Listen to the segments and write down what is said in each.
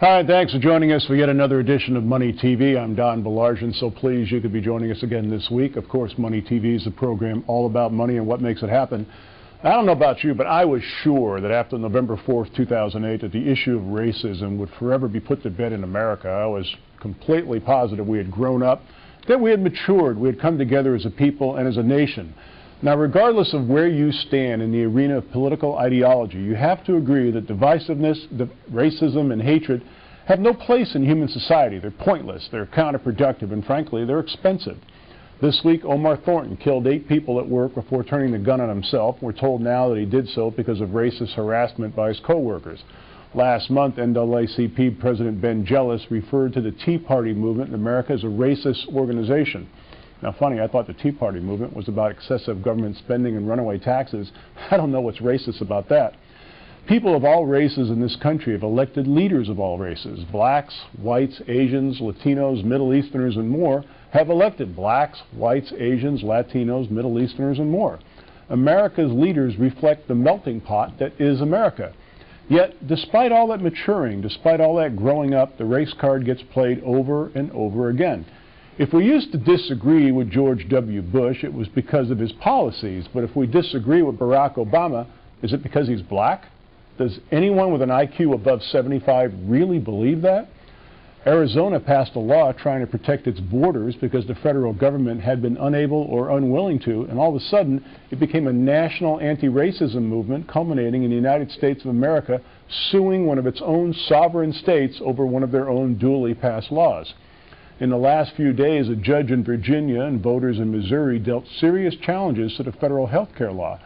Hi, thanks for joining us for yet another edition of Money TV. I'm Donald Baillargeon, so pleased you could be joining us again this week. Of course, Money TV is a program all about money and what makes it happen. I don't know about you, but I was sure that after November 4th, 2008, that the issue of racism would forever be put to bed in America. I was completely positive we had grown up, that we had matured, we had come together as a people and as a nation. Now, regardless of where you stand in the arena of political ideology, you have to agree that divisiveness, racism, and hatred have no place in human society. They're pointless, they're counterproductive, and frankly, they're expensive. This week, Omar Thornton killed 8 people at work before turning the gun on himself. We're told now that he did so because of racist harassment by his co-workers. Last month, NAACP President Ben Jealous referred to the Tea Party movement in America as a racist organization. Now, funny, I thought the Tea Party movement was about excessive government spending and runaway taxes. I don't know what's racist about that. People of all races in this country have elected leaders of all races. Blacks, whites, Asians, Latinos, Middle Easterners, and more have elected blacks, whites, Asians, Latinos, Middle Easterners, and more. America's leaders reflect the melting pot that is America. Yet, despite all that maturing, despite all that growing up, the race card gets played over and over again. If we used to disagree with George W. Bush, it was because of his policies. But if we disagree with Barack Obama, is it because he's black? Does anyone with an IQ above 75 really believe that? Arizona passed a law trying to protect its borders because the federal government had been unable or unwilling to, and all of a sudden it became a national anti-racism movement culminating in the United States of America suing one of its own sovereign states over one of their own duly passed laws. In the last few days, a judge in Virginia and voters in Missouri dealt serious challenges to the federal health care law.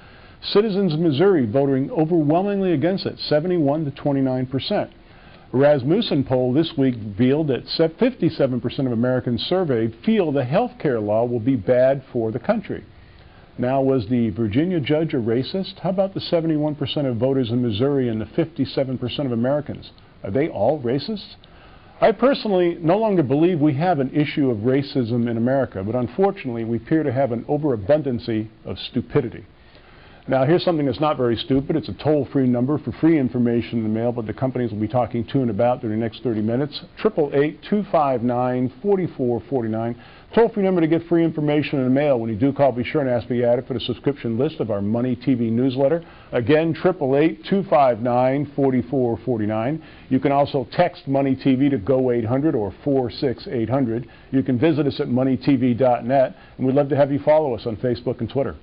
Citizens of Missouri voting overwhelmingly against it, 71 to 29%. A Rasmussen poll this week revealed that 57% of Americans surveyed feel the health care law will be bad for the country. Now, was the Virginia judge a racist? How about the 71% of voters in Missouri and the 57% of Americans? Are they all racists? I personally no longer believe we have an issue of racism in America, but unfortunately we appear to have an overabundance of stupidity. Now, here's something that's not very stupid. It's a toll-free number for free information in the mail, but the companies will be talking to and about during the next 30 minutes. 888-259-4449. Toll-free number to get free information in the mail. When you do call, be sure and ask to be added for the subscription list of our Money TV newsletter. Again, 888-259-4449. You can also text Money TV to go 800 or 46800. You can visit us at moneytv.net, and we'd love to have you follow us on Facebook and Twitter.